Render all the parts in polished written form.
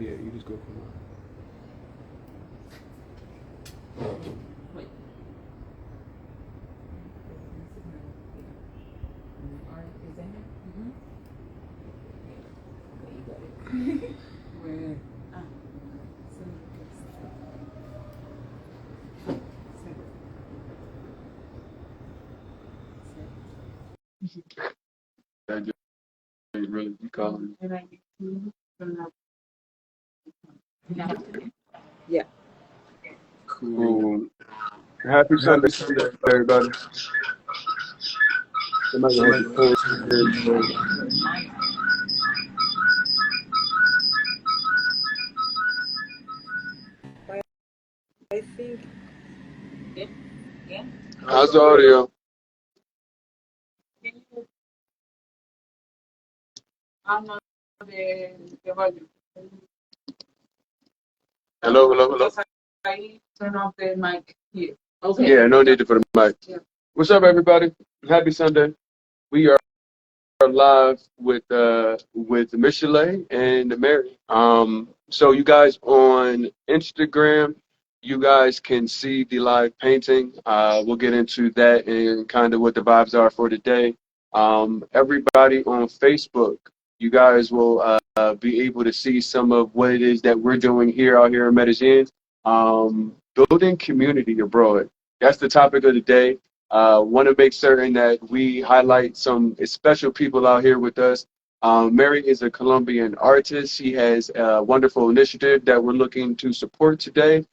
Yeah, you just go from Wait. Is that it? Mm-hmm. Okay, you got it. Where? Ah. that. Just really be calling. Yeah. Cool. Happy Sunday, everybody. Somebody has a phone here. I think. Yeah. Yeah. How's the audio? I'm not the volume. Hello, hello, hello. I turn off the mic here. Okay. Yeah, no need for the mic. Yeah. What's up, everybody? Happy Sunday. We are live with Michelee and Mary. So you guys on Instagram, you guys can see the live painting. We'll get into that and kind of what the vibes are for today. Everybody on Facebook, you guys will be able to see some of what it is that we're doing here out here in Medellín. Building community abroad. That's the topic of the day. Want to make certain that we highlight some special people out here with us. Mary is a Colombian artist. She has a wonderful initiative that we're looking to support today.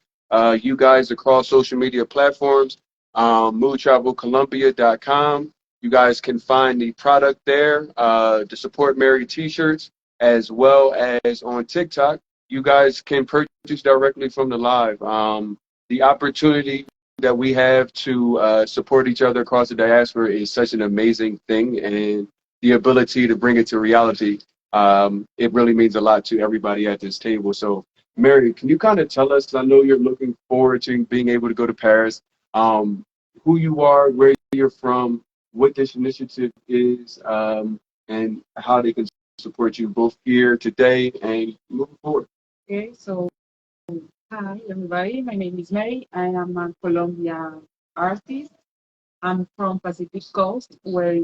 You guys across social media platforms, moodtravelcolombia.com. You guys can find the product there to support Mary t-shirts, as well as on TikTok. You guys can purchase directly from the live. The opportunity that we have to support each other across the diaspora is such an amazing thing, and the ability to bring it to reality, it really means a lot to everybody at this table. So, Mary, can you kind of tell us? I know you're looking forward to being able to go to Paris. Who you are, where you're from, what this initiative is, and how they can support you both here today and moving forward. Okay, so hi everybody, my name is Mary. I am a Colombian artist. I'm from Pacific Coast, where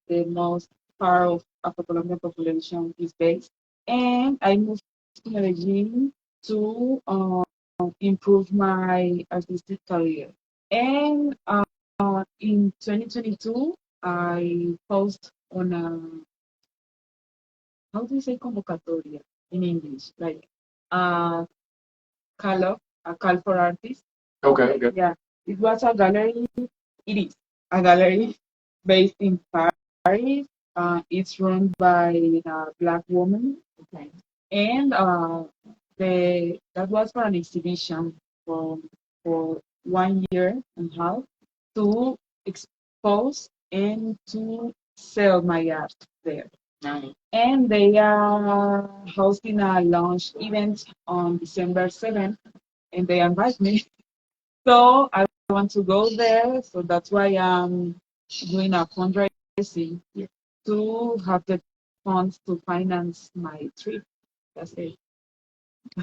the most part of Afro-Colombian population is based. And I moved to Medellin to improve my artistic career. And in 2022, I post on a, how do you say convocatoria in English? Like a a call for artists. Okay, okay. Yeah, it was a gallery. It is a gallery based in Paris. It's run by a black woman. Okay. And that was for an exhibition for 1 year and a half to expose and to sell my art there. Nice. And they are hosting a launch event on December 7th, and they invite me. So I want to go there. So that's why I'm doing a fundraising to have the funds to finance my trip. That's it.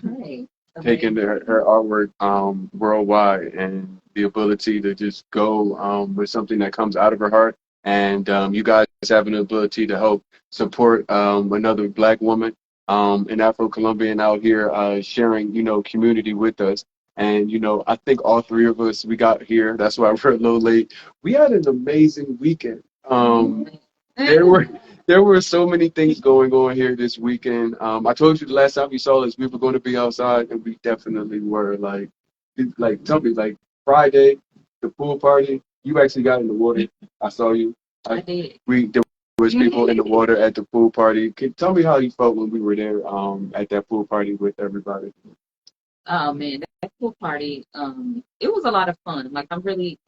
Okay. Taking her artwork worldwide, and the ability to just go with something that comes out of her heart, and you guys having the ability to help support another black woman, an Afro-Colombian out here sharing, community with us. And, I think all three of us, we got here. That's why we're a little late. We had an amazing weekend. There were there were so many things going on here this weekend. I told you the last time you saw us, we were going to be outside, and we definitely were. Tell me, like Friday, the pool party. You actually got in the water. I saw you. I did. There was people in the water at the pool party. Tell me how you felt when we were there at that pool party with everybody. Oh man, that pool party, it was a lot of fun. Like I really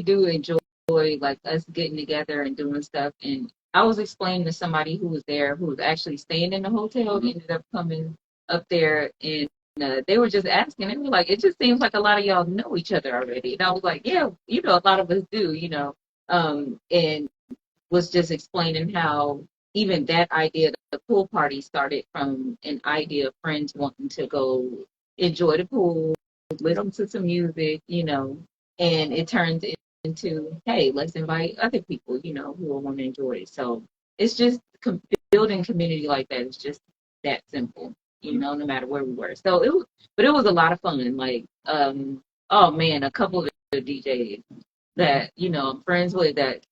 do enjoy like us getting together and doing stuff. And I was explaining to somebody who was there, who was actually staying in the hotel, ended up coming up there, and they were just asking. They were like, it just seems like a lot of y'all know each other already. And I was like, yeah, a lot of us do, and was just explaining how even that idea, the pool party started from an idea of friends wanting to go enjoy the pool, listen to some music, and it turned into, hey, let's invite other people, who will want to enjoy it. So it's just building community like that is just that simple, no matter where we were. So but it was a lot of fun. Like, oh man, a couple of the DJs that, I'm friends with that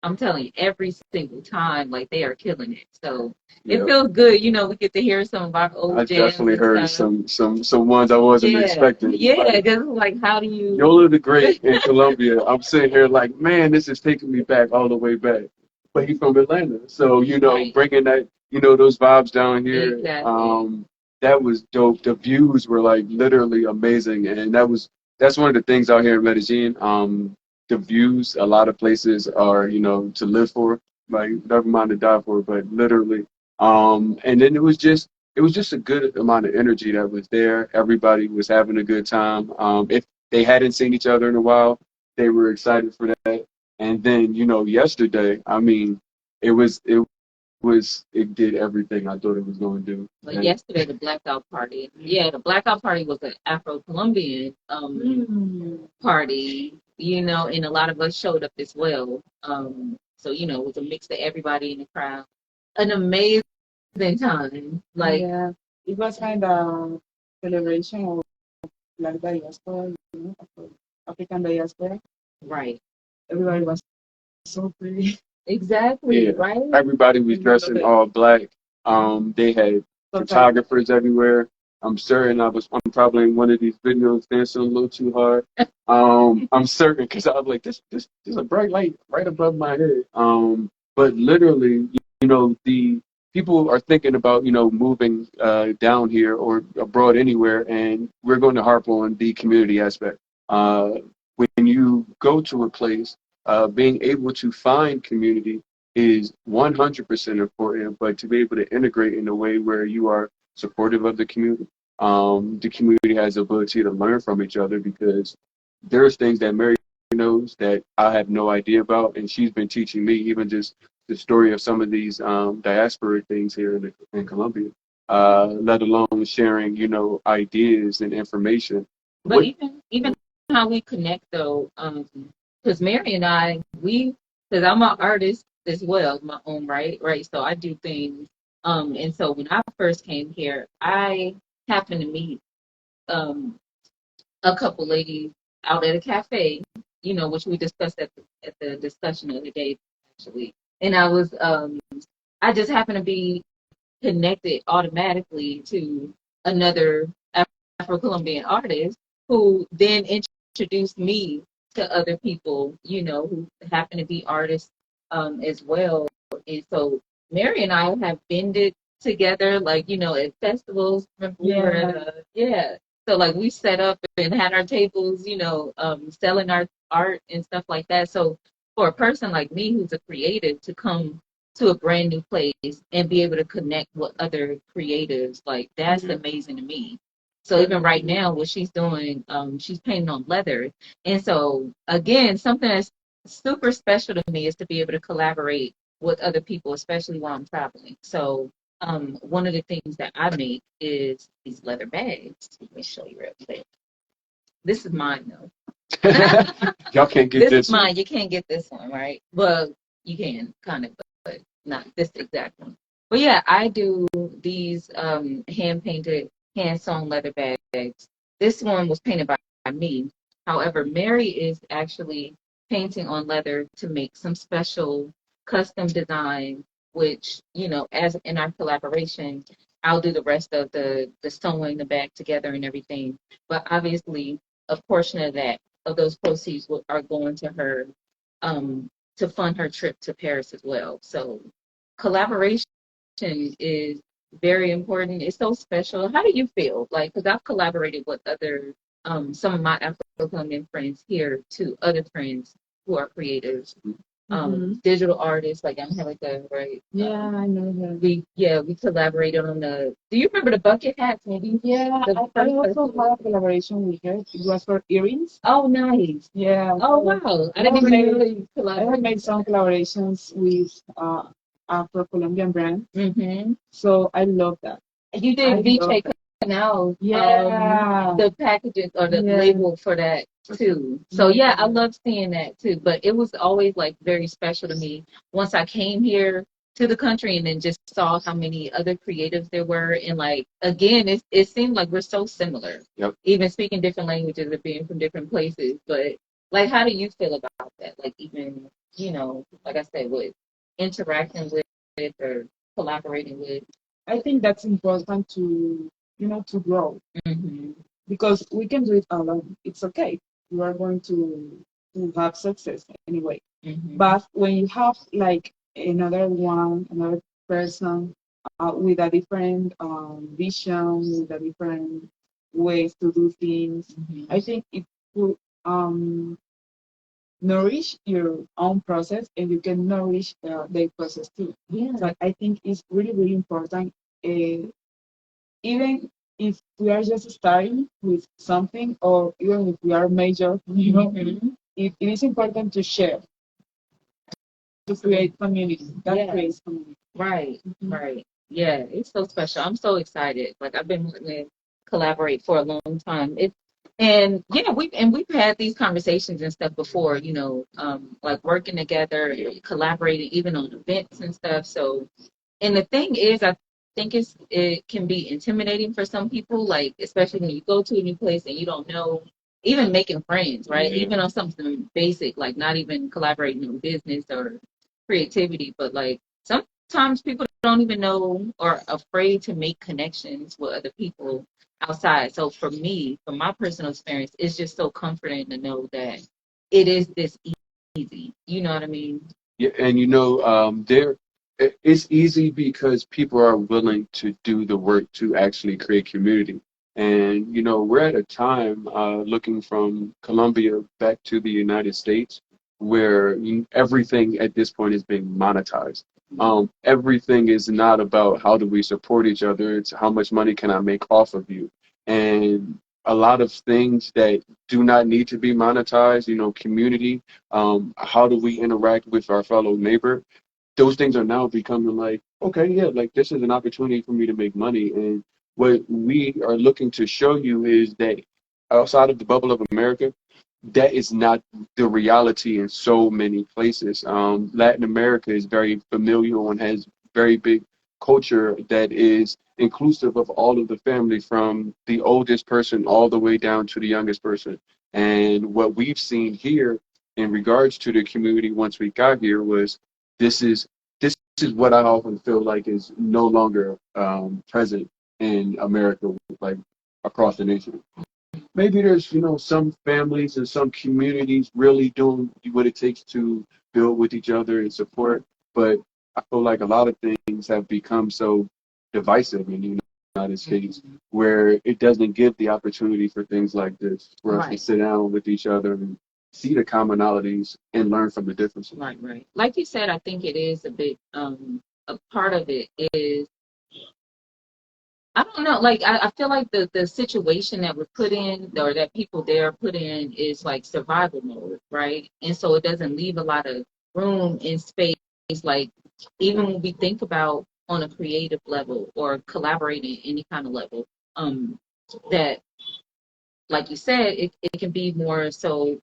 I'm telling you, every single time, like they are killing it. So it feels good, we get to hear some of our old jams. I definitely heard some ones I wasn't expecting. Yeah, because like, how do you? Yola the Great in Colombia. I'm sitting here like, man, this is taking me back all the way back. But he's from Atlanta, so Right. bringing that, those vibes down here. Exactly. That was dope. The views were like literally amazing, and that's one of the things out here in Medellin. The views, a lot of places are, to live for, like never mind to die for, but literally. And then it was just a good amount of energy that was there. Everybody was having a good time. If they hadn't seen each other in a while, they were excited for that. And then, yesterday, I mean, it did everything I thought it was going to do. But yesterday, the blackout party. Yeah, the blackout party was an Afro-Colombian party, and a lot of us showed up as well. So, it was a mix of everybody in the crowd. An amazing time. Like, yeah, it was kind of celebration of Black diaspora, African diaspora. Right. Everybody was so pretty. Exactly, Yeah. right? Everybody was dressing all black. They had photographers everywhere. I'm certain I'm probably in one of these videos dancing a little too hard. I'm certain because I was like, this is a bright light right above my head. But literally, the people are thinking about, moving down here or abroad anywhere, and we're going to harp on the community aspect. When you go to a place, being able to find community is 100% important, but to be able to integrate in a way where you are supportive of the community has the ability to learn from each other because there's things that Mary knows that I have no idea about, and she's been teaching me even just the story of some of these diaspora things here in Colombia, let alone sharing, ideas and information. But even how we connect though, because Mary and I, because I'm an artist as well, my own right. So I do things, and so when I first came here, I happened to meet a couple ladies out at a cafe, which we discussed at the discussion of the day actually, and I just happened to be connected automatically to another Afro-Colombian artist who then introduced me to other people, who happen to be artists as well. And so Mary and I have bended together, like, at festivals. Remember we were at, yeah. So like we set up and had our tables, selling our art and stuff like that. So for a person like me who's a creative to come to a brand new place and be able to connect with other creatives, like that's amazing to me. So even right now, what she's doing, she's painting on leather. And so again, something that's super special to me is to be able to collaborate with other people, especially while I'm traveling. So one of the things that I make is these leather bags. Let me show you real quick. This is mine though. Y'all can't get This this is mine. You can't get this one, right? Well, you can kind of, but not this exact one. But yeah, I do these hand painted, hand sewn leather bags. This one was painted by me. However, Mary is actually painting on leather to make some special custom design, which, as in our collaboration, I'll do the rest of the sewing the bag together and everything. But obviously, a portion of those proceeds are going to her to fund her trip to Paris as well. So collaboration is very important. It's so special. How do you feel? Like, because I've collaborated with other some of my Afro-Colombian friends here to other friends who are creators, digital artists like Angelica, right? Yeah, I know her. We collaborated on the. Do you remember the bucket hats? Maybe. Yeah, I also had a collaboration with her. It was for earrings. Oh, nice. Yeah. Oh, wow. I didn't even know you I have made some collaborations with Afro-Colombian brand. Mm-hmm. So I love that. You did VK Canal, yeah, the packages or the label for that too. So yeah, I love seeing that too. But it was always like very special to me once I came here to the country and then just saw how many other creatives there were. And like again, it seemed like we're so similar. Yep. Even speaking different languages and being from different places. But like, how do you feel about that? Like even, like I said, with interacting with or collaborating with. I think that's important to to grow, because we can do it alone. It's okay. You are going to have success anyway. But when you have like another person with a different vision, with a different ways to do things, I think it will nourish your own process, and you can nourish their process too. Yeah. So I think it's really, really important. Even if we are just starting with something, or even if we are major, it is important to share, to create community. That creates community. Right, right. Yeah, it's so special. I'm so excited. Like I've been wanting to collaborate for a long time. And yeah, we've had these conversations and stuff before, like working together, collaborating even on events and stuff. So, and the thing is, I think it can be intimidating for some people, like especially when you go to a new place and you don't know, even making friends, right? Even on something basic, like not even collaborating on business or creativity, but like sometimes people don't even know or afraid to make connections with other people outside. So for me, from my personal experience, it's just so comforting to know that it is this easy. You know what I mean? Yeah, and it's easy because people are willing to do the work to actually create community. And we're at a time looking from Colombia back to the United States where everything at this point is being monetized. Everything is not about how do we support each other, it's how much money can I make off of you. And a lot of things that do not need to be monetized, community, how do we interact with our fellow neighbor, those things are now becoming like, okay, yeah, like this is an opportunity for me to make money. And what we are looking to show you is that outside of the bubble of America, that is not the reality in so many places. Latin America is very familial and has very big culture that is inclusive of all of the family, from the oldest person all the way down to the youngest person. And what we've seen here in regards to the community once we got here was this is this is what I often feel like is no longer present in America, like across the nation. Maybe there's some families and some communities really doing what it takes to build with each other and support, but I feel like a lot of things have become so divisive in the United States where it doesn't give the opportunity for things like this, for us to sit down with each other and see the commonalities and learn from the differences. Right, right. Like you said, I think it is a bit a part of it is, I don't know, like I feel like the situation that we're put in, or that people there put in, is like survival mode, right? And so it doesn't leave a lot of room and space, like even when we think about on a creative level or collaborating any kind of level, that, like you said, it can be more so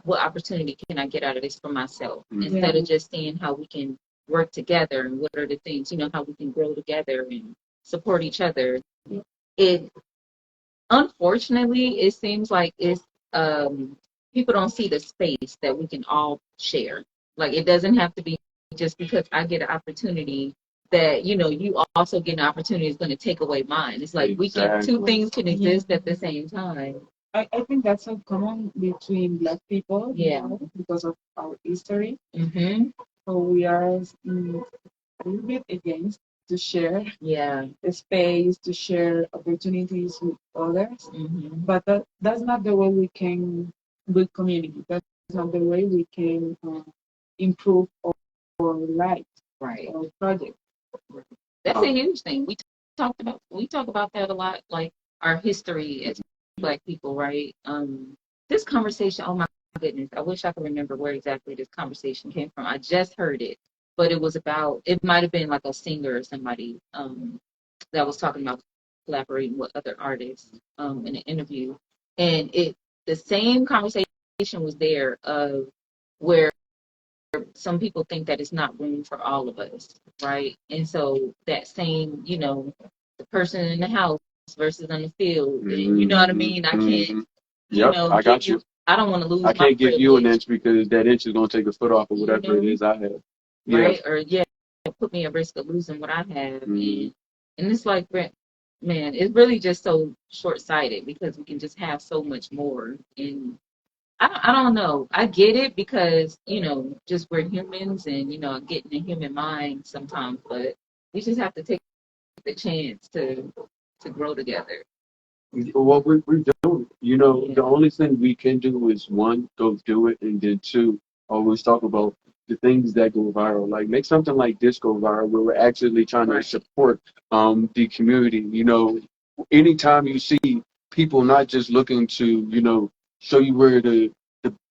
what opportunity can I get out of this for myself, instead of just seeing how we can work together and what are the things, how we can grow together and support each other. It, unfortunately, it seems like it's people don't see the space that we can all share. Like it doesn't have to be just because I get an opportunity that you also get an opportunity is going to take away mine. It's like we can, two things can exist at the same time. I think that's so common between Black people, because of our history. So we are a little bit against to share the space, to share opportunities with others. But that's not the way we can build community. That's not the way we can improve our life, our project. That's a huge thing. We talk about that a lot, like our history as Black people, right? This conversation, oh my goodness, I wish I could remember where exactly this conversation came from. I just heard it, but it was about, it might have been like a singer or somebody that was talking about collaborating with other artists in an interview, and the same conversation was there of where some people think that it's not room for all of us, right? And so that same, the person in the house versus on the field, you know what I mean? I can't, I got you. I don't want to lose. I can't give you an inch because that inch is going to take a foot off of whatever it is I have. Right? Or put me at risk of losing what I have. And it's like, man, it's really just so short-sighted because we can just have so much more. And I don't know. I get it because, just we're humans and, get in the human mind sometimes, but we just have to take the chance to grow together. Well, we're doing it. The only thing we can do is, one, go do it, and then two, always talk about the things that go viral. Like, make something like this go viral where we're actually trying to support the community. Anytime you see people not just looking to, show you where the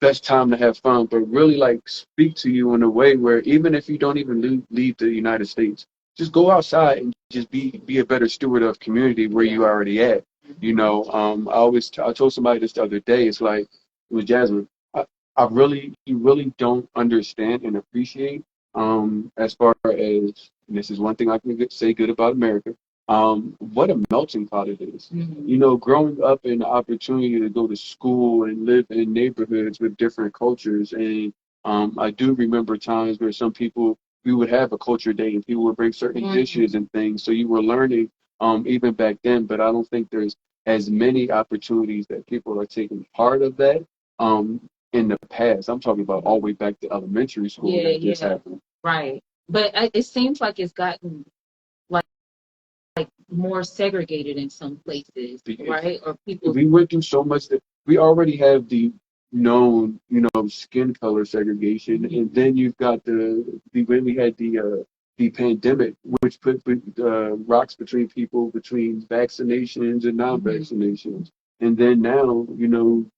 best time to have fun, but really like speak to you in a way where even if you don't even leave the United States, just go outside and just be a better steward of community where you already at. I told somebody this the other day. It's like, it was Jasmine. You really don't understand and appreciate, as far as, and this is one thing I can say good about America, what a melting pot it is. Growing up in the opportunity to go to school and live in neighborhoods with different cultures. And I do remember times where we would have a culture day and people would bring certain dishes and things. So you were learning, even back then, but I don't think there's as many opportunities that people are taking part of that in the past. I'm talking about all the way back to elementary school. This happened. Right. But it seems like it's gotten like more segregated in some places, right? Or people. We went through so much that we already have the known, skin color segregation, and then you've got when we had the pandemic, which put rocks between people between vaccinations and non-vaccinations, and then now,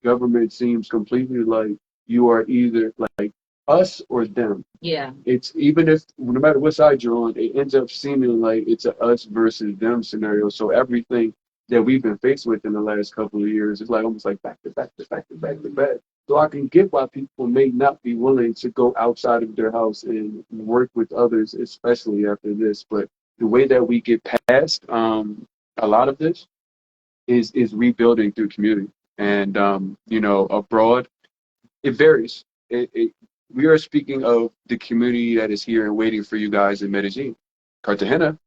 government seems completely like you are either like us or them. Yeah. It's even if no matter what side you're on, it ends up seeming like it's a us versus them scenario. So everything that we've been faced with in the last couple of years is like almost like back to back to back to back to back. So I can get why people may not be willing to go outside of their house and work with others, especially after this. But the way that we get past a lot of this is rebuilding through community. And abroad, it varies. We are speaking of the community that is here and waiting for you guys in Medellín. Cartagena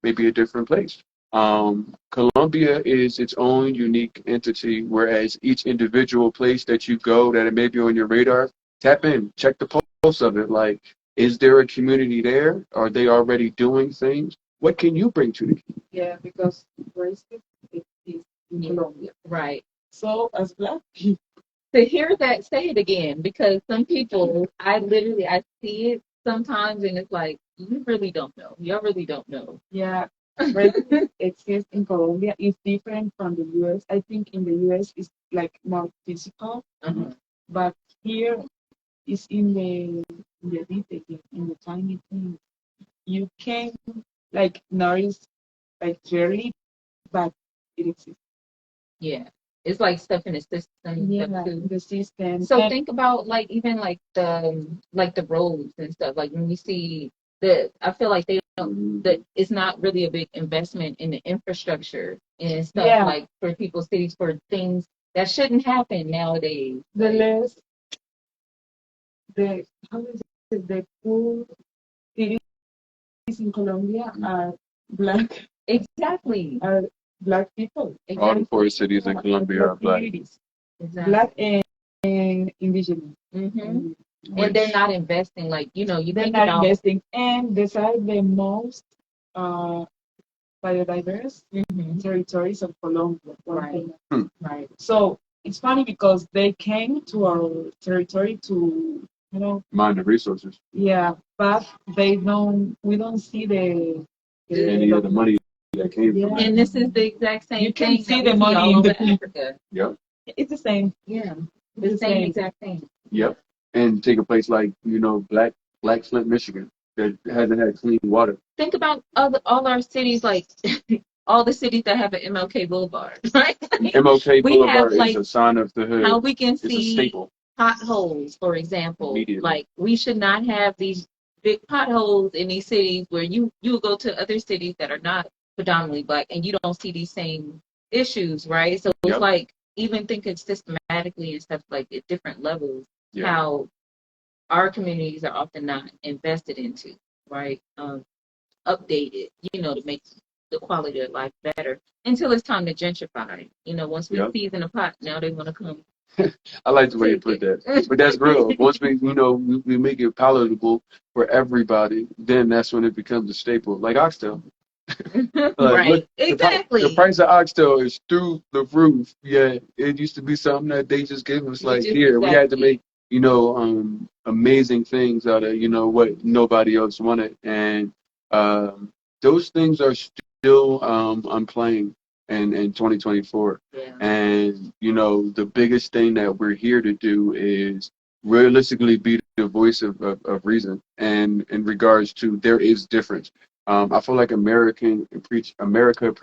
may be a different place. Colombia is its own unique entity, whereas each individual place that you go that it may be on your radar, tap in, check the pulse of it. Like, is there a community there? Are they already doing things? What can you bring to the community? Yeah, because race is in Colombia. Right. So as Black people, to hear that, say it again, because some people, I see it sometimes, and it's like, you really don't know. You really don't know. Yeah, racism exists in Colombia. It's different from the U.S. I think in the U.S. it's like more physical, but here it's in the detail, in the tiny things. You can like notice like clearly, but it exists. Yeah. It's like stuff in the system. Yeah, the system. So think about like even like the roads and stuff. Like when we see I feel like they don't, that it's not really a big investment in the infrastructure and stuff like for people's cities, for things that shouldn't happen nowadays. The poor cities in Colombia are Black. Exactly. Are Black people. Exactly. All the poor cities in Colombia are Black. Exactly. Black and indigenous. And they're not investing, like, you think not about investing, and these are the most biodiverse territories of Colombia. Right. Right. So it's funny because they came to our territory to, mine the resources. Yeah, but we don't see any of the money that came from it. And this is the exact same you thing. You can see the money in Africa. Yep. It's the same. Yeah. The same exact thing. Yep. And take a place like, Black like Flint, Michigan, that hasn't had clean water. Think about all our cities, like all the cities that have an MLK Boulevard, right? MLK We have Boulevard is a sign of the hood. how we can It's a see staple. potholes, for example. Immediately. Like we should not have these big potholes in these cities where you go to other cities that are not predominantly Black and you don't see these same issues, right? So it's Yep. like even thinking systematically and stuff like at different levels, Yeah. how our communities are often not invested into, right? Updated, to make the quality of life better until it's time to gentrify. Once we Yep. season a pot, now they want to come. I like the way you put that. But that's real. Once we make it palatable for everybody, then that's when it becomes a staple. Like oxtail. Like, Right, look, exactly. the price of oxtail is through the roof. Yeah, it used to be something that they just gave us like here. We had to make, amazing things out of, what nobody else wanted. And those things are still unplaying in 2024. Yeah. And, the biggest thing that we're here to do is realistically be the voice of reason. And in regards to there is difference. I feel like America preaches American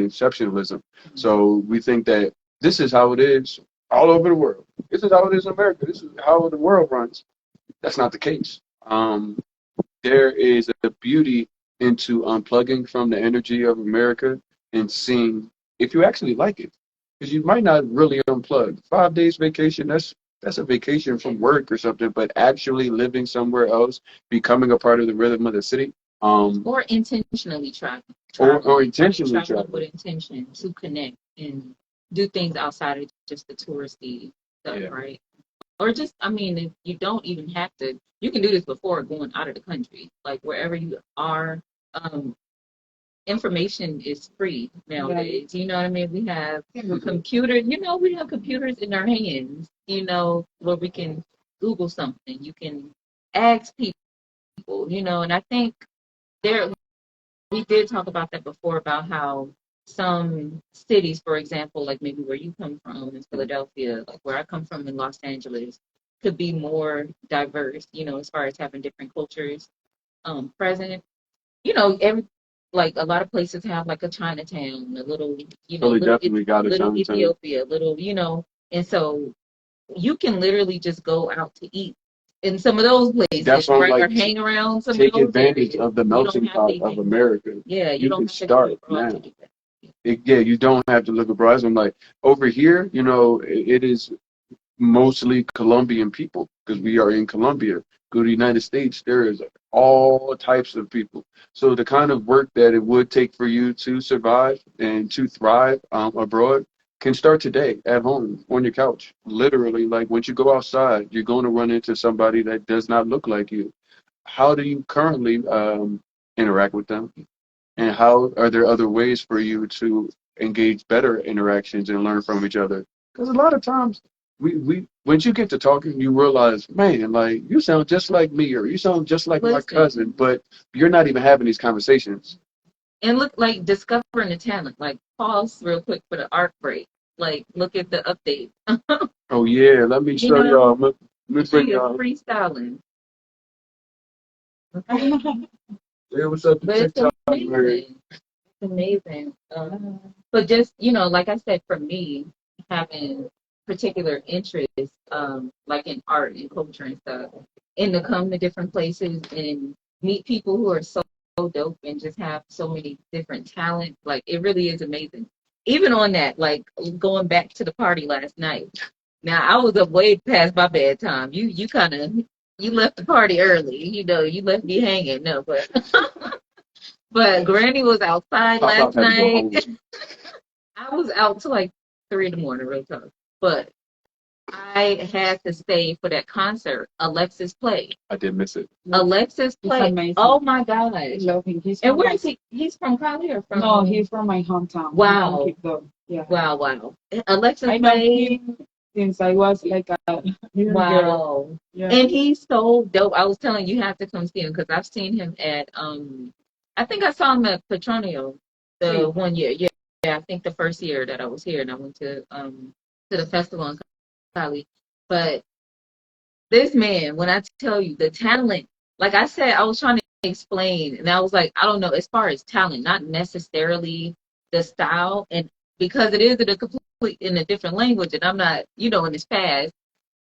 exceptionalism. So we think that this is how it is all over the world. This is how it is in America. This is how the world runs. That's not the case. There is a beauty into unplugging from the energy of America and seeing if you actually like it. Because you might not really unplug. 5 days vacation, that's a vacation from work or something, but actually living somewhere else, becoming a part of the rhythm of the city. Or intentionally traveling. Or intentionally traveling with intention to connect and do things outside of just the touristy stuff, Yeah. right? Or just, if you don't even have to, you can do this before going out of the country. Like wherever you are, information is free nowadays. You know what I mean? We have computers, we have computers in our hands, where we can Google something. You can ask people, and I think we did talk about that before about how some cities, for example, like maybe where you come from in Philadelphia, like where I come from in Los Angeles, could be more diverse, as far as having different cultures present. Like a lot of places have like a Chinatown, a little, Philly definitely got a little Chinatown. Ethiopia, little, and so you can literally just go out to eat in some of those places, That's right? like, or hang around some take of those advantage areas. of the melting pot of America. Yeah, You don't can have to start go abroad now. to do that. You don't have to look abroad. I'm like, over here, it is mostly Colombian people because we are in Colombia. Go to the United States, there is all types of people. So the kind of work that it would take for you to survive and to thrive abroad can start today at home on your couch. Literally, like once you go outside, you're going to run into somebody that does not look like you. How do you currently interact with them? And how are there other ways for you to engage better interactions and learn from each other? Because a lot of times, we once you get to talking, you realize, man, like you sound just like me, or you sound just like my cousin, but you're not even having these conversations. And look, like discovering the talent. Like pause real quick for the art break. Like look at the update. Oh yeah, let me show y'all. Let me bring y'all. Freestyling. Yeah, what's up? But it's amazing. It's amazing. But just, like I said, for me, having particular interests, like in art and culture and stuff, and to come to different places and meet people who are so dope and just have so many different talents, like it really is amazing. Even on that, like going back to the party last night. Now I was up way past my bedtime. You kind of you left the party early. You left me hanging. No, but Granny was outside last night. I was out till like 3 in the morning, real talk. But I had to stay for that concert. Alexis played. I did miss it. Alexis played. Oh my gosh! Love him. And where is he? He's from Cali or from? No, he's from my hometown. Wow. Yeah. Wow. Alexis I know played him since I was like a wow. Yeah. And he's so dope. I was telling you, have to come see him because I've seen him at I think I saw him at Petronio the 1 year. Yeah, I think the first year that I was here and I went to the festival in Cali. But This man, when I tell you the talent, like I said, I was trying to explain, and I was like, I don't know, as far as talent, not necessarily the style, and because it is in a complete in a different language, and I'm not, in this fast,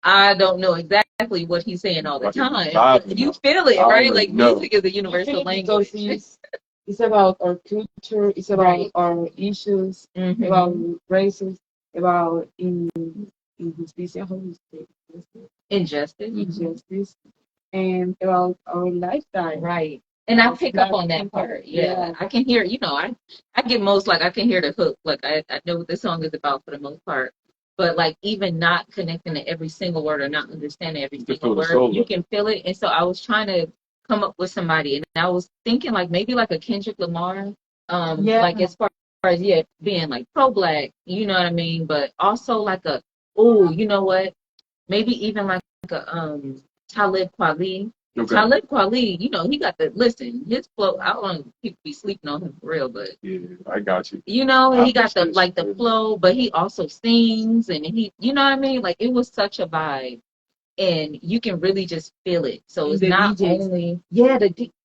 I don't know exactly what he's saying all the time. You feel it, right? Like music is a universal language. It's about our culture, it's about our issues, about races, about injusticia, how do you say it? Injustice, and about our lifestyle. Right. And I pick up on that part. Yeah. I can hear, I get most like I can hear the hook. Like I know what the song is about for the most part. But like even not connecting to every single word or not understanding every single word, you can feel it. And so I was trying to come up with somebody, and I was thinking like maybe like a Kendrick Lamar, like as far as being like pro-black, you know what I mean, but also like you know what, maybe even like a Talib Kweli. Okay. Talib Kweli, he got his flow. I don't want people be sleeping on him for real, but yeah, I got you. He got the flow, but he also sings, and he, you know what I mean? Like it was such a vibe, and you can really just feel it. So it's not DJs. Only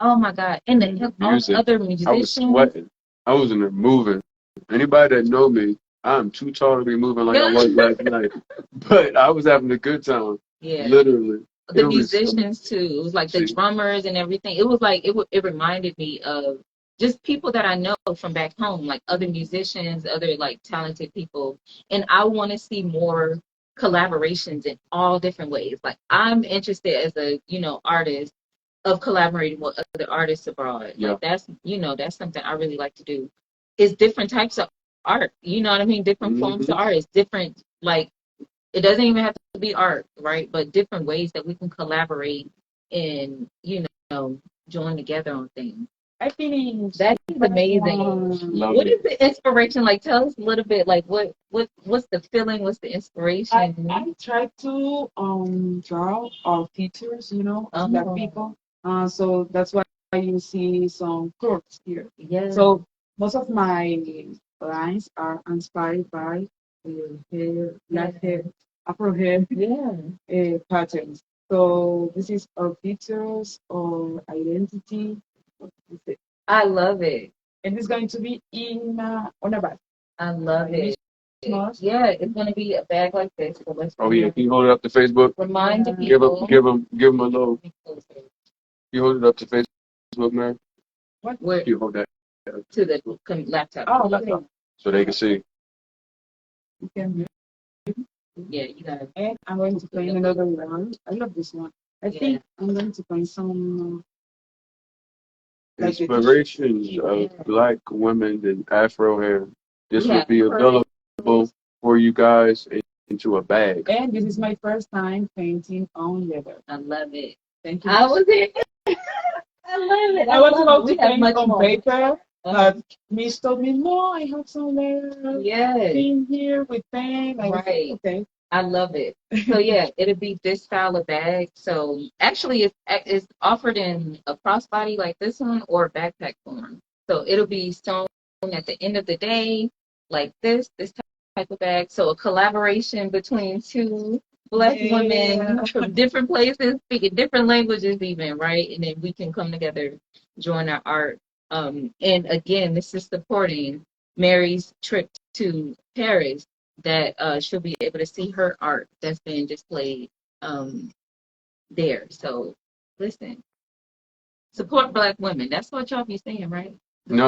oh my god, and all the other musicians. I was sweating. I was in there moving. Anybody that know me, I'm too tall to be moving like I was last night. But I was having a good time. Yeah. Literally. The musicians too. It was like the drummers and everything. It was like it reminded me of just people that I know from back home, like other musicians, other like talented people. And I want to see more collaborations in all different ways. Like I'm interested as a, artist of collaborating with other artists abroad. Yeah. Like that's something I really like to do. It's different types of art. You know what I mean? Different forms of art. It's different, like it doesn't even have to be art, right? But different ways that we can collaborate and, join together on things. I think that is amazing. What is the inspiration? Like, tell us a little bit. Like, what's the feeling? What's the inspiration? I try to draw our features, black people. So that's why you see some curves here. Yeah. So most of my lines are inspired by hair, black hair, Afro hair, patterns. So this is our features, our identity. I love it. And it's going to be on a bag. I love it. Yeah, it's going to be a bag like this. So can you hold it up to Facebook? Remind the people. Give them a little. You hold it up to Facebook, man. What? Where? You hold that to the laptop. Oh, laptop. So they can see. You can. Yeah, you got it. And I'm going to find another one. I love this one. I think I'm going to find some inspirations of black women and Afro hair. This will be available for you guys into a bag. And this is my first time painting on leather. I love it. Thank you. I was in. I love it. I was about to paint on paper, but Miss told me, no, I have some leather. In here with paint. Right. Okay. I love it. So it'll be this style of bag. So actually, it's offered in a crossbody like this one or backpack form. So it'll be sewn at the end of the day, like this type of bag. So a collaboration between two black women from different places, speaking different languages, even, right? And then we can come together, join our art. And again, this is supporting Mary's trip to Paris. That she'll be able to see her art that's been displayed there. So listen, support black women. That's what y'all be saying, right? This is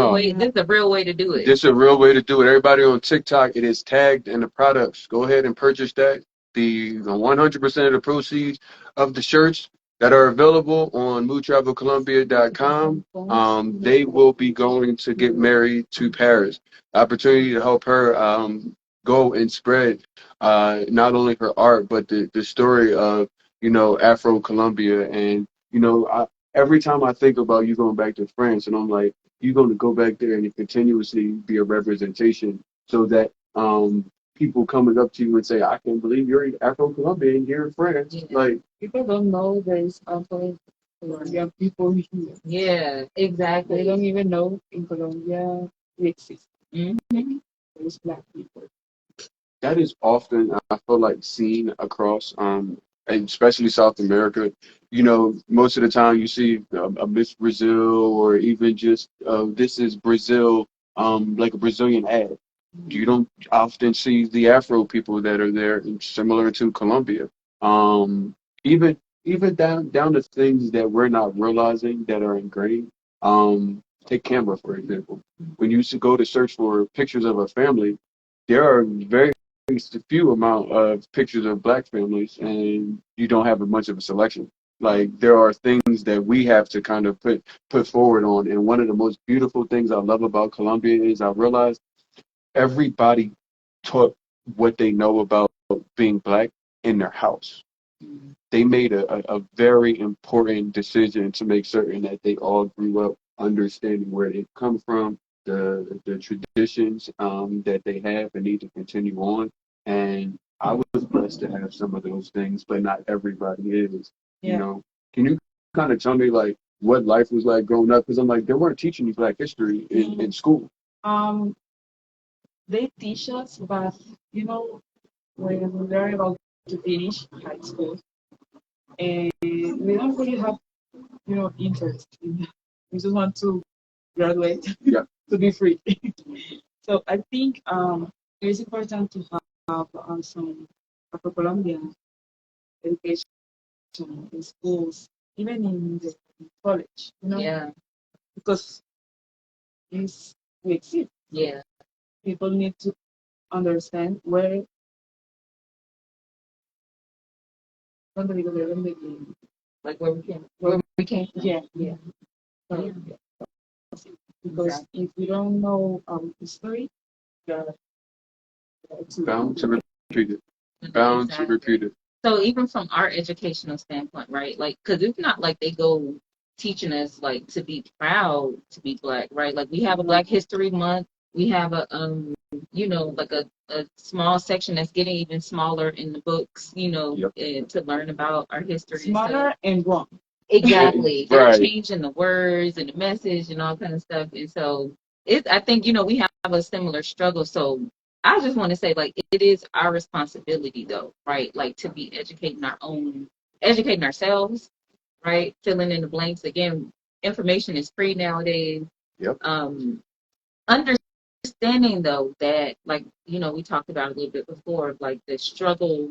a real way to do it. This is a real way to do it. Everybody on TikTok, it is tagged in the products. Go ahead and purchase that. The 100% of the proceeds of the shirts that are available on moodtravelcolombia.com, they will be going to get married to Paris. Opportunity to help her go and spread not only her art, but the story of, Afro-Colombia. And, every time I think about you going back to France, and I'm like, you're going to go back there and continuously be a representation so that people coming up to you and say, I can't believe you're Afro-Colombian here in France. Yeah. Like, people don't know there's Afro-Colombian people here. Yeah, exactly. They don't even know in Colombia it exists. Mm-hmm. There's black people. That is often, I feel like, seen across and especially South America. You know, most of the time you see a Miss Brazil or even just this is Brazil, like a Brazilian ad. You don't often see the Afro people that are there, similar to Colombia. Um, even even down to things that we're not realizing that are ingrained. Take camera for example. When you used to go to search for pictures of a family, there are very few amount of pictures of black families, and you don't have much of a selection. Like there are things that we have to kind of put forward on. And one of the most beautiful things I love about Colombia is I realized everybody taught what they know about being black in their house. They made a very important decision to make certain that they all grew up understanding where they come from, the traditions that they have and need to continue on. And I was blessed to have some of those things, but not everybody is. You Yeah. know, can you kind of tell me like what life was like growing up? Because I'm like, they weren't teaching you Black history in school. Um, they teach us, but you know, when we're about to finish high school, and we don't really have, interest in that. We just want to graduate Yeah. to be free. So I think it is important to have some Afro-Colombian education in schools, even in the college, Yeah. because it's, we exist. Yeah. People need to understand where, Like where we came from. yeah, Yeah. yeah. Because if we don't know our history, yeah, Bound to repeat it. Bound to repeat it. So even from our educational standpoint, right? Like, because it's not like they go teaching us like to be proud to be black, right? Like we have a Black History Month. We have a like a small section that's getting even smaller in the books, Yep. to learn about our history. smaller and wrong. Exactly. Right. They're changing the words and the message and all kind of stuff. And so I think, we have a similar struggle. So I just want to say, like, it is our responsibility though, right? Like to be educating ourselves, right? Filling in the blanks. Again, information is free nowadays. Yep. Understanding though that, like, we talked about a little bit before, like the struggle,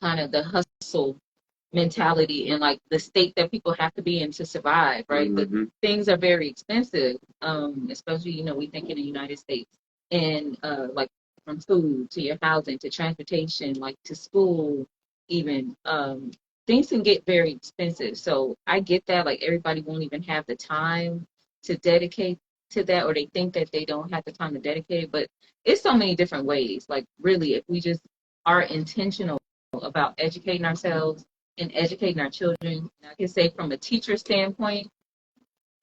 kind of the hustle mentality and like the state that people have to be in to survive, right? Mm-hmm. The things are very expensive, especially, we think in the United States. And like from food to your housing to transportation, like to school, even things can get very expensive. So I get that, like everybody won't even have the time to dedicate to that, or they think that they don't have the time to dedicate it. But it's so many different ways. Like really, if we just are intentional about educating ourselves and educating our children. I can say from a teacher standpoint,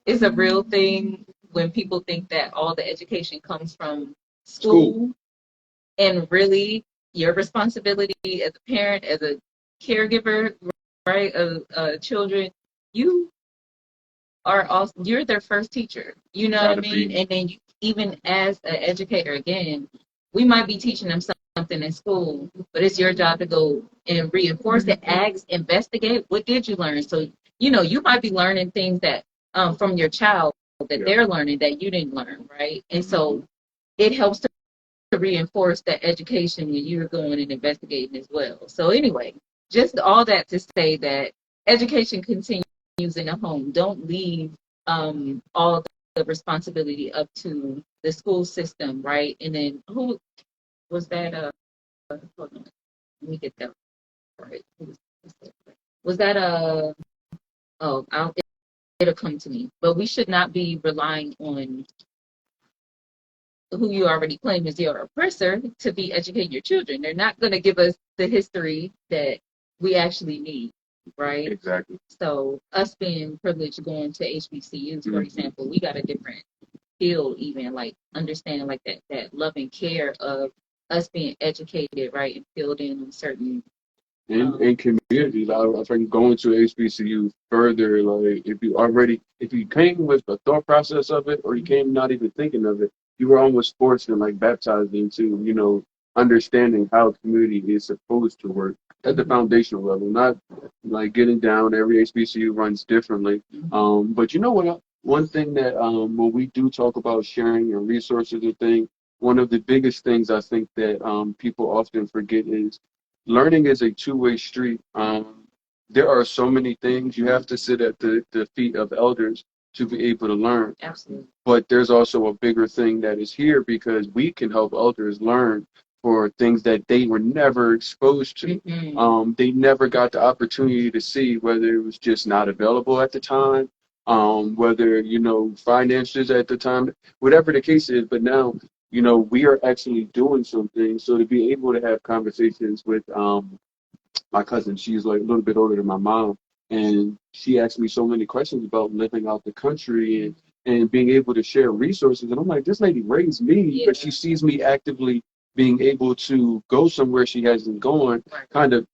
it's a real thing when people think that all the education comes from school. And really your responsibility as a parent, as a caregiver, right, of children, you are also, you're their first teacher. You know what I mean? And then even as an educator, again, we might be teaching them something in school, but it's your job to go and reinforce it, ask, investigate. What did you learn? So, you might be learning things that from your child that they're learning that you didn't learn, right? And so it helps to reinforce that education when you're going and investigating as well. So anyway, just all that to say that education continues in the home. Don't leave all the responsibility up to the school system, right? And then who was that? Hold on, let me get that right. Was that oh, it'll come to me. But we should not be relying on who you already claim is your oppressor to be educating your children. They're not going to give us the history that we actually need, right? Exactly. So us being privileged going to HBCUs, for example, we got a different field, even like understanding like that love and care of us being educated, right, and filled in on certain in communities. I think going to HBCU further, like if you came with the thought process of it, or you came not even thinking of it, you were almost forced and like baptized into, understanding how community is supposed to work. at the foundational level, not like getting down. Every HBCU runs differently. But you know what? One thing that when we do talk about sharing and resources and things, one of the biggest things I think that people often forget is learning is a two-way street. There are so many things you have to sit at the feet of elders to be able to learn. Absolutely. But there's also a bigger thing that is here because we can help elders learn for things that they were never exposed to. They never got the opportunity to see, whether it was just not available at the time, whether, finances at the time, whatever the case is. But now, we are actually doing something. So to be able to have conversations with my cousin, she's like a little bit older than my mom, and she asked me so many questions about living out the country and being able to share resources. And I'm like, this lady raised me, but she sees me actively being able to go somewhere she hasn't gone, kind of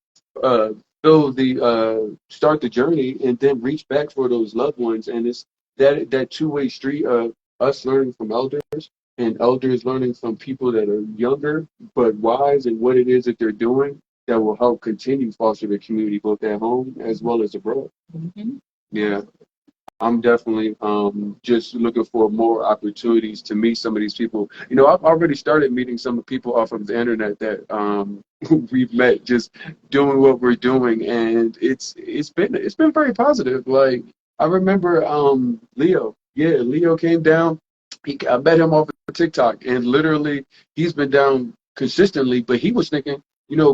start the journey and then reach back for those loved ones. And it's that two-way street of us learning from elders and elders learning from people that are younger but wise in what it is that they're doing that will help continue foster the community both at home as well as abroad. Yeah, I'm definitely just looking for more opportunities to meet some of these people. I've already started meeting some of the people off of the internet that we've met just doing what we're doing, and it's been very positive. Like I remember Leo. Yeah, Leo came down. I met him off of TikTok, and literally he's been down consistently. But he was thinking,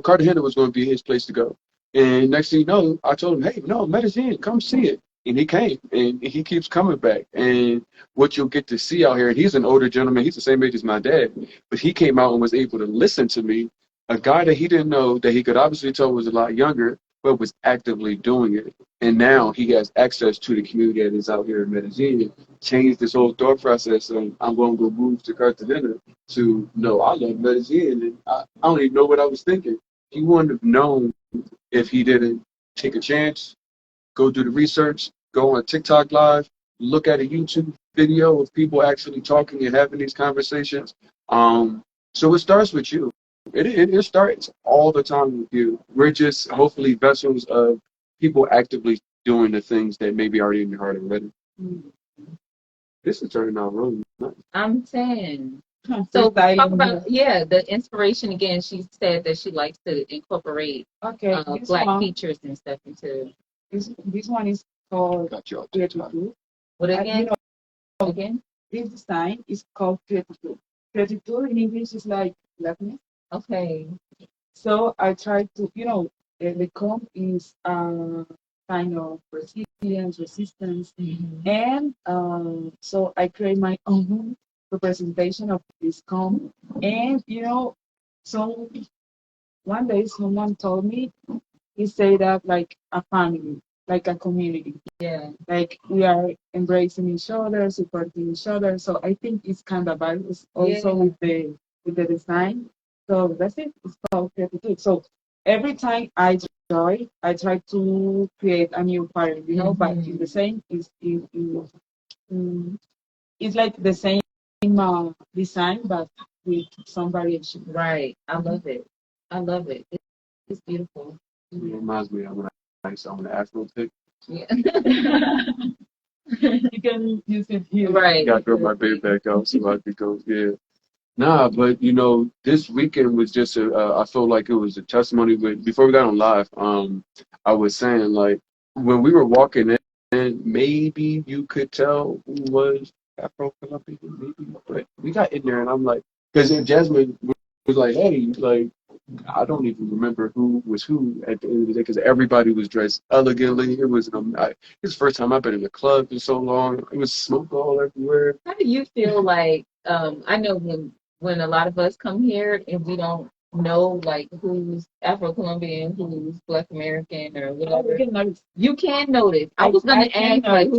Cartagena was going to be his place to go. And next thing you know, I told him, hey, no, Medellin, come see it. And he came, and he keeps coming back. And what you'll get to see out here, and he's an older gentleman, he's the same age as my dad, but he came out and was able to listen to me, a guy that he didn't know, that he could obviously tell was a lot younger, but was actively doing it. And now he has access to the community that is out here in Medellin. Changed this whole thought process, and I'm going to go move to Cartagena to, no, I love Medellin, and I don't even know what I was thinking. He wouldn't have known if he didn't take a chance, go do the research, go on TikTok live, look at a YouTube video of people actually talking and having these conversations. So it starts with you. It starts all the time with you. We're just hopefully vessels of people actively doing the things that maybe already in your heart already. This is turning out really nice. I'm saying. So talk about the inspiration again. She said that she likes to incorporate black features and stuff into. This one is called Creative. What again? Again? This design is called Creative. Creative in English is like blackness. Okay. So I try to, the comb is kind of resistance, and so I create my own representation of this comb. And so one day someone told me, he said that like a family, like a community. Yeah. Like we are embracing each other, supporting each other. So I think it's kind of values also with the design. So that's it. It's called creative. So every time I try to create a new pattern, but in the same it's like the same design, but with some variation. Right. I love it. It's beautiful. It reminds me of when I saw an Afro pic. Yeah. You can use it here. Right. Got to throw my baby back out so I could go. Yeah. Nah, but this weekend was just I felt like it was a testimony. But before we got on live, I was saying like when we were walking in, maybe you could tell who was Afro-Colombian, maybe. But we got in there, and I'm like, because Jasmine was like, hey, like I don't even remember who was who at the end of the day because everybody was dressed elegantly. It was it's the first time I've been in a club in so long. It was smoke all everywhere. How do you feel like? I know when a lot of us come here and we don't know like who's Afro-Colombian, who's Black American or whatever. You can notice. I was gonna ask like,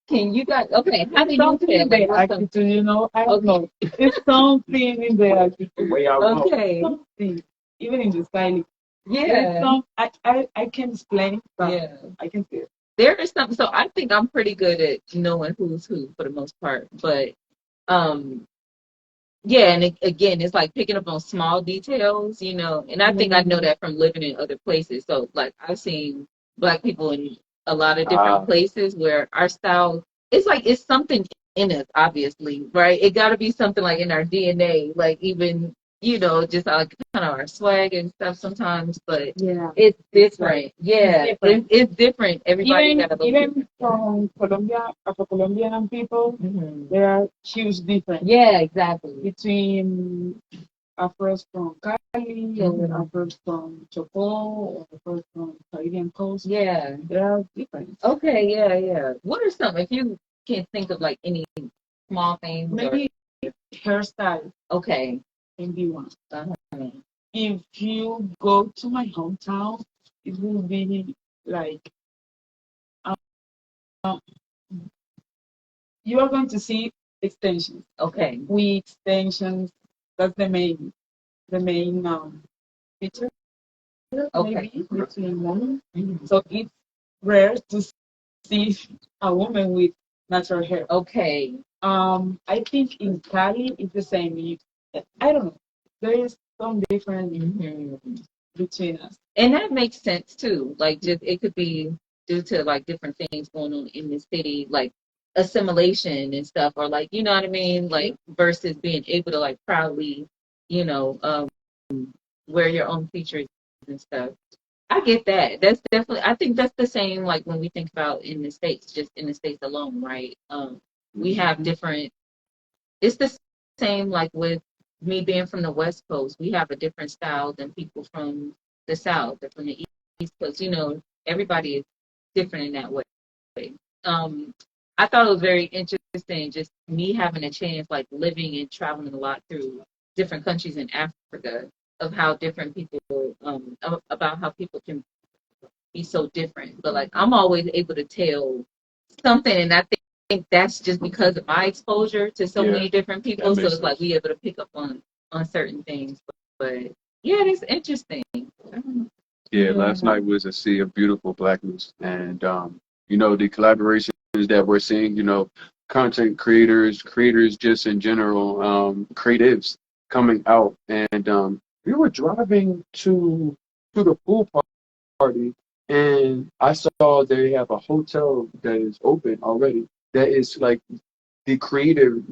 can you guys? Okay, how do you feel? The attitude, I don't know. It's something in the attitude. The way I walk. Okay. Something, even in the styling. Yeah. I can't explain it, but I can feel it. There is something. So I think I'm pretty good at knowing who's who for the most part, but yeah, and again, it's like picking up on small details, you know. And I think I know that from living in other places. So, like, I've seen Black people in a lot of different places where our style, it's like it's something in us, obviously, right? It got to be something like in our DNA, like even you know, just like kind of our swag and stuff sometimes. But Yeah, it's different. right. Yeah, It's different. it's different. Everybody Even got a little even different. from Colombia, Afro-Colombian people, there are huge difference Yeah, exactly. between Afros from Cali or Afros from Choco or Afros from Caribbean coast. Yeah. There are different. Okay, yeah, yeah. What are some, if you can think of like any small things or Maybe hairstyle okay. can be one. Uh-huh. If you go to my hometown, it will be like um, you are going to see extensions. Okay. We extensions. That's the main feature. Okay. Maybe between women. So it's rare to see a woman with natural hair. Okay. I think in Cali it's the same. I don't know. There is some difference between us. And that makes sense too. Like just it could be due to like different things going on in the city, like assimilation and stuff, or like you know what I mean, like versus being able to like proudly, you know, wear your own features and stuff. I get that. That's definitely. I think that's the same. Like when we think about in the states, just in the states alone, right? We have different. It's the same. Like with me being from the West Coast, we have a different style than people from the South or from the East Coast. You know, everybody is different in that way. Um, I thought it was very interesting. Just me having a chance, like living and traveling a lot through different countries in Africa, of how different people, about how people can be so different. But like I'm always able to tell something, and I think that's just because of my exposure to so many different people. So it's like we able to pick up on certain things. But yeah, it's interesting. Yeah, last night was a sea of beautiful blackness, and you know the collaborations that we're seeing. You know, content creators, creators just in general, creatives coming out, and we were driving to the pool party, and I saw they have a hotel that is open already. That is like the creative.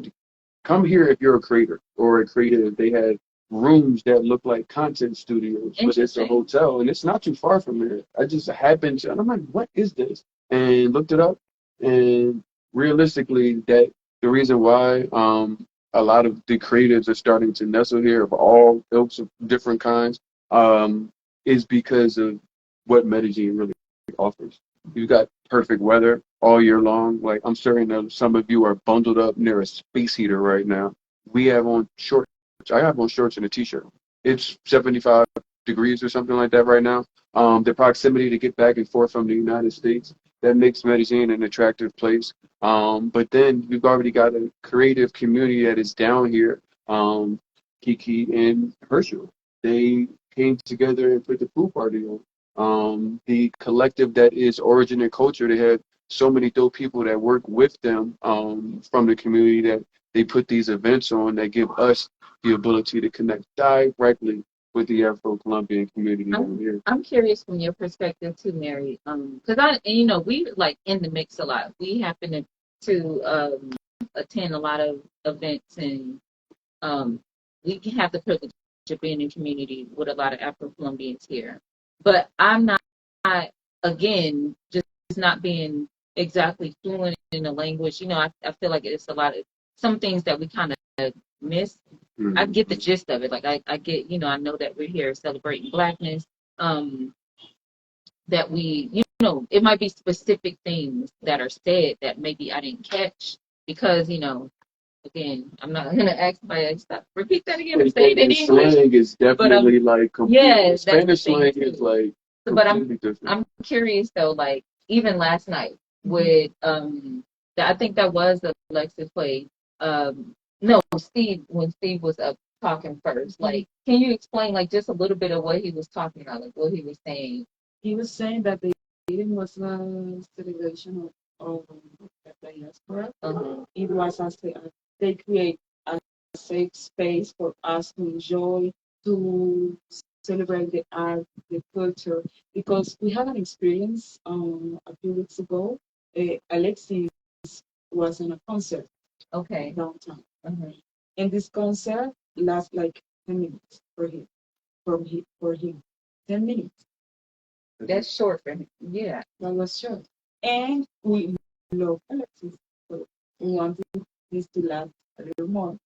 Come here if you're a creator or a creative. They had rooms that look like content studios, but it's a hotel and it's not too far from here. I just happened to, and I'm like, what is this? And looked it up, and realistically, that the reason why a lot of the creatives are starting to nestle here of all ilks of different kinds is because of what Medellin really offers. You got perfect weather all year long. Like I'm certain that some of you are bundled up near a space heater right now. We have on shorts. I have on shorts and a t-shirt. It's 75 degrees or something like that right now. The proximity to get back and forth from the United States, that makes Medellin an attractive place. But then you've already got a creative community that is down here. Kiki and Herschel, they came together and put the pool party on. The collective that is Origin and Culture, they had so many dope people that work with them from the community that they put these events on that give us the ability to connect directly with the Afro-Colombian community down here. I'm curious from your perspective too, Mary. Because you know, we like in the mix a lot. We happen to attend a lot of events, and we can have the privilege of being in community with a lot of Afro-Colombians here. But I'm not again, just not being exactly fluent in the language. You know, I feel like it's a lot of some things that we kind of miss. I get the gist of it. Like I get, you know, I know that we're here celebrating Blackness. That we, you know, it might be specific things that are said that maybe I didn't catch because, you know, again, I'm not gonna ask my stop. Repeat that again. Say it in English. Slang is definitely like yeah, Spanish slang is like but completely different. I'm curious though, like even last night with I think that was Alexis play. No, Steve when Steve was up talking first. Like, can you explain like just a little bit of what he was talking about, like what he was saying? He was saying that the meeting was a celebration of the diaspora. It was as they create safe space for us to enjoy, to celebrate the art, the culture, because we had an experience a few weeks ago. Alexis was in a concert Okay. downtown, Mhm. and this concert lasted like 10 minutes for him, for him, 10 minutes. That's short for him. Yeah. That was short, and we love Alexis, so we wanted this to last a little more.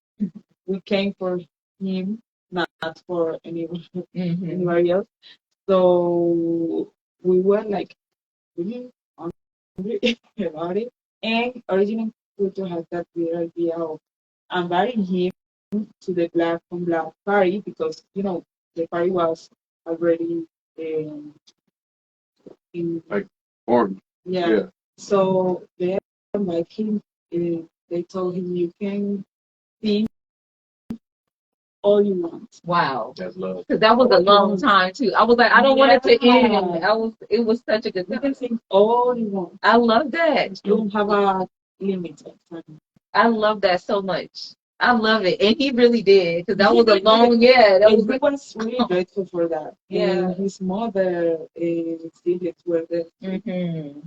We came for him, not for anybody else. So we were like really hungry about it. And original culture has that weird idea of inviting him to the Black on Black party because the party was already um, in Like orange. yeah. Yeah. So they invited him. They told him you can sing all you want. Wow. That's love. Because that was a long time too. I was like, I don't want it to end. It was such a good You can time. sing all you want. I love that. You don't have a limit of time. I love that so much. I love it. And he really did. Because that was a long, yeah. That And was he was really grateful for that. Yeah. And his mother and siblings were there.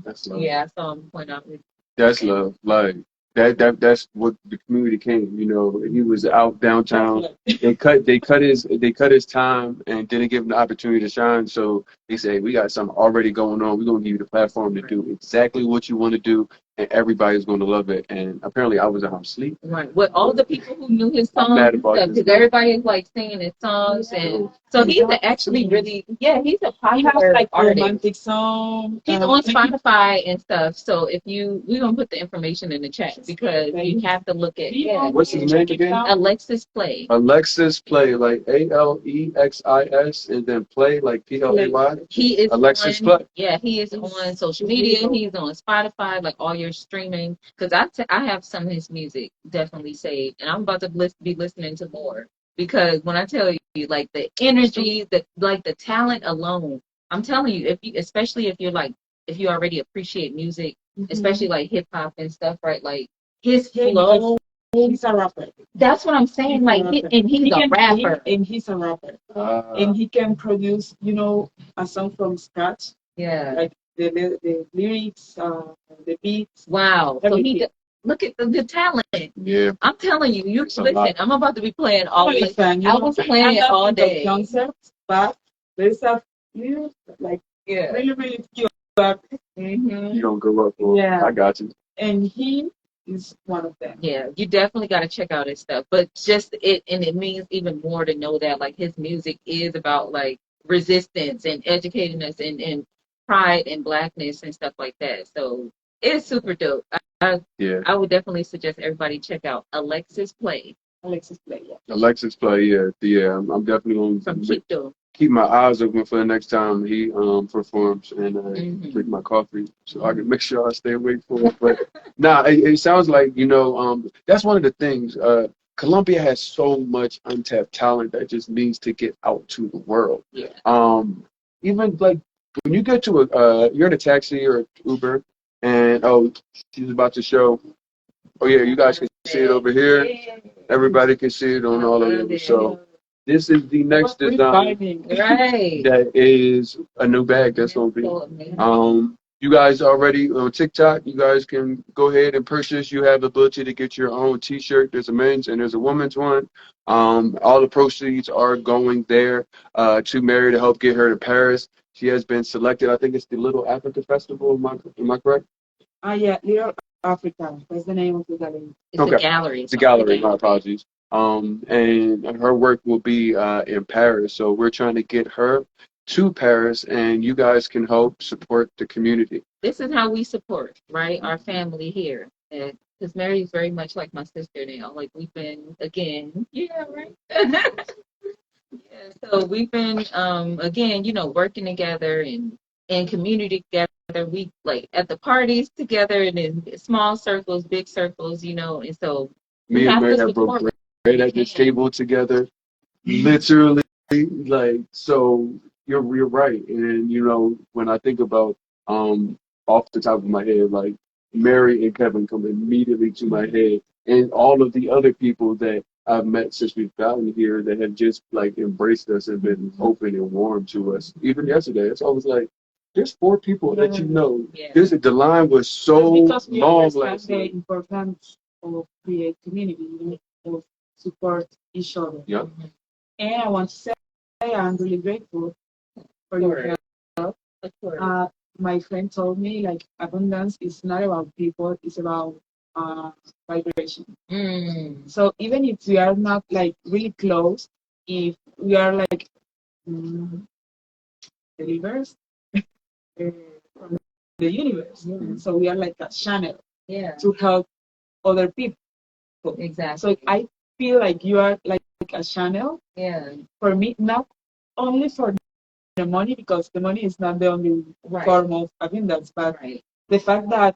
That's love. Yeah, I saw him point out. That's love. Like that's what the community came. He was out downtown. They cut his time and didn't give him the opportunity to shine. So they say we got something already going on. We're gonna give you the platform to do exactly what you want to do, and everybody's gonna love it. And apparently I was out asleep. Right. With all the people who knew his I'm songs mad and about stuff, this. because everybody is like singing his songs, and so he's actually really, he's a He has popular like a artist. romantic song. He's on Spotify and stuff. So if we're gonna put the information in the chat because you have to look at What's his name again? Alexis Play. Alexis Play, like Alexis, and then Play, like PLAY. He is Alexis on, Play. yeah, he is on social media. He's on Spotify, like all your streaming. Because I have some of his music definitely saved, and I'm about to be listening to more. Because when I tell you, like the energy, the talent alone, I'm telling you, especially if you already appreciate music, especially like hip hop and stuff, right? Like his flow. He's a rapper. That's what I'm saying. He's a rapper. And he's a rapper. And he can produce, a song from scratch. Yeah. Like the lyrics, the beats. Wow. Everything. So look at the talent. Yeah. I'm telling you, listen, I'm about to be playing all day. I was playing it all day. Concerts, but there's a few really, really cute. You don't go up for. Yeah. I got you. And he is one of them. Yeah, you definitely got to check out his stuff. But it means even more to know that like his music is about like resistance and educating us and pride and blackness and stuff like that. So it's super dope. I would definitely suggest everybody check out Alexis Play. Alexis Play, yeah. Alexis Play, yeah. I'm definitely going from Quito. Keep my eyes open for the next time he performs and drink my coffee so I can make sure I stay awake for it. But it sounds like that's one of the things. Colombia has so much untapped talent that just needs to get out to the world. Yeah. Even like when you get to you're in a taxi or Uber and she's about to show. Oh yeah, you guys can see it over here. Everybody can see it on all of them. So this is the next design that is a new bag that's going to be. You guys already on TikTok. You guys can go ahead and purchase. You have the ability to get your own T-shirt. There's a men's and there's a woman's one. All the proceeds are going there to Mery to help get her to Paris. She has been selected. I think it's the Little Africa Festival. Am I correct? Yeah, Little Africa. That's the name of the gallery. It's a gallery. It's a gallery. My apologies. And her work will be in Paris. So we're trying to get her to Paris, and you guys can help support the community. This is how we support, right? Our family here. Because Mery is very much like my sister now. Like we've been, again, yeah, right? Yeah, so we've been, again, working together and community together. We like at the parties together and in small circles, big circles, and so me and Mery have broke bread at this table together, literally. Like, so you're right. And when I think about off the top of my head, like Mery and Kevin come immediately to my head, and all of the other people that I've met since we've gotten here that have just like embraced us and been open and warm to us. Even yesterday, it's always like, there's 4 people that you know. Yeah. The line was so Because we long understand last the night. importance of create community, of support each other. Yep. And I want to say I'm really grateful for your help. Of course. My friend told me like abundance is not about people, it's about vibration. So even if we are not like really close, if we are like delivers from the universe, so we are like a channel to help other people. Exactly. So I feel like you are like a channel. For me, not only for the money, because the money is not the only form of abundance, but the fact that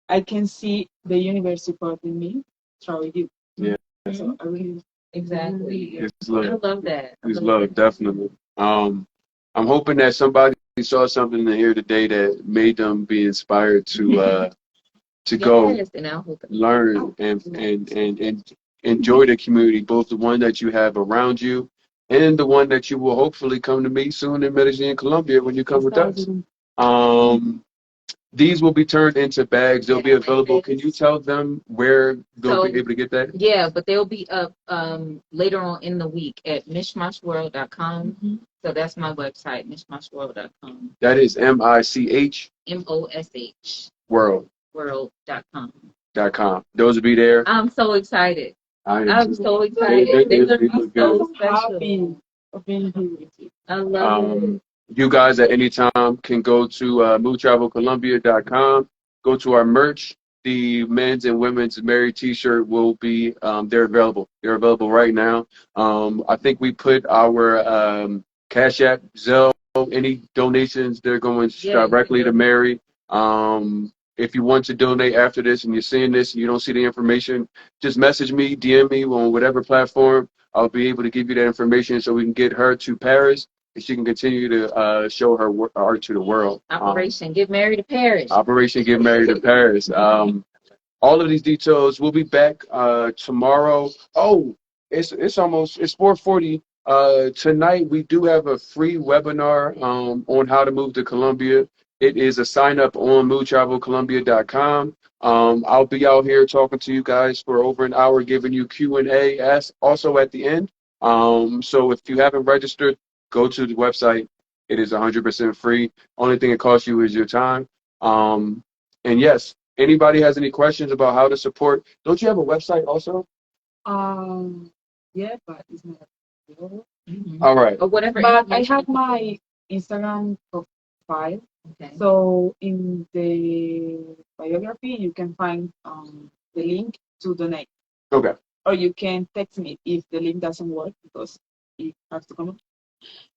I can see the universe supporting me through you. Yeah. So I really Exactly. It's love. I love that. It's love, definitely. I'm hoping that somebody saw something in here today that made them be inspired to go And I hope learn and enjoy the community, both the one that you have around you and the one that you will hopefully come to meet soon in Medellín, Colombia when you come with us. These will be turned into bags. They'll be available. Can you tell them where they'll be able to get that? Yeah, but they'll be up later on in the week at mishmashworld.com. So that's my website, mishmashworld.com. That is MICH MOSH world.com. world.com. Those will be there. I'm so excited. I'm so They excited. They're look so good. special. of being here with you. I love it. You guys at any time can go to moodtravelcolombia.com, go to our merch. The men's and women's Mery t-shirt will be, they're available. They're available right now. I think we put our Cash App, Zelle, any donations, they're going directly to Mery. If you want to donate after this and you're seeing this and you don't see the information, just message me, DM me on whatever platform. I'll be able to give you that information so we can get her to Paris and she can continue to show her art to the world. Operation Get Married to Paris. Operation Get Married to Paris. All of these details. We'll be back tomorrow. Oh, it's 4:40. Tonight we do have a free webinar on how to move to Colombia. It is a sign up on moodtravelcolombia.com. I'll be out here talking to you guys for over an hour, giving you Q&A also at the end. So if you haven't registered, go to the website. It is 100% free. Only thing it costs you is your time. And yes, anybody has any questions about how to support? Don't you have a website also? Yeah, but it's not available. All right. Or whatever. But I have my Instagram profile. Okay. So in the biography, you can find the link to donate. Okay. Or you can text me if the link doesn't work because it has to come up.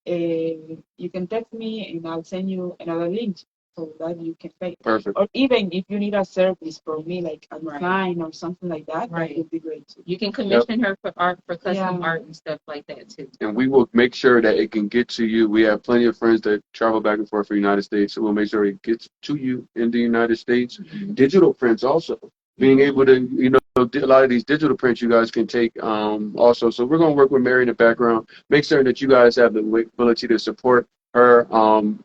You can text me and I'll send you another link so that you can pay. Perfect. Or even if you need a service from me, like a design or something like that, that would be great too. You can commission her for art, for custom art and stuff like that too. And we will make sure that it can get to you. We have plenty of friends that travel back and forth for the United States, so we'll make sure it gets to you in the United States. Digital prints also. Being able to, a lot of these digital prints you guys can take also. So we're going to work with Mery in the background, make certain that you guys have the ability to support her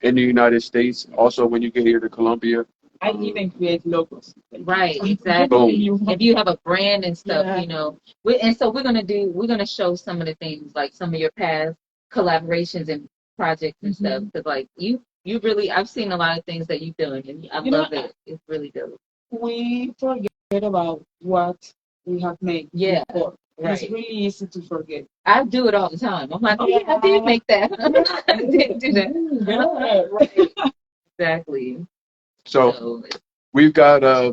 in the United States. Also, when you get here to Colombia. I even create logos. Right, exactly. If you have a brand and stuff, and so we're gonna show some of the things, like some of your past collaborations and projects and stuff. Because like you really, I've seen a lot of things that you've done, and I love it. It's really dope. We forget about what we have made before. Right. It's really easy to forget. I do it all the time. I'm like, oh yeah, I did make that. I did do that. Right. Exactly. So we've got a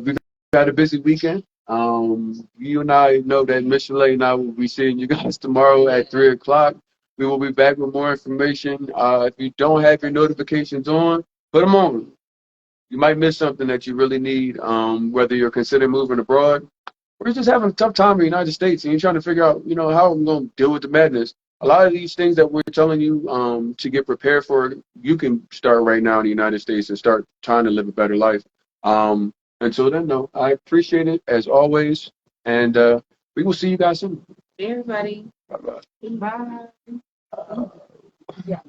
busy weekend. You and I know that Michelee and I will be seeing you guys tomorrow at 3:00. We will be back with more information. If you don't have your notifications on, put them on. You might miss something that you really need, whether you're considering moving abroad or just having a tough time in the United States and you're trying to figure out, how I'm going to deal with the madness. A lot of these things that we're telling you to get prepared for, you can start right now in the United States and start trying to live a better life. Until then, I appreciate it as always, and we will see you guys soon. Everybody. Bye bye. Bye. Yeah.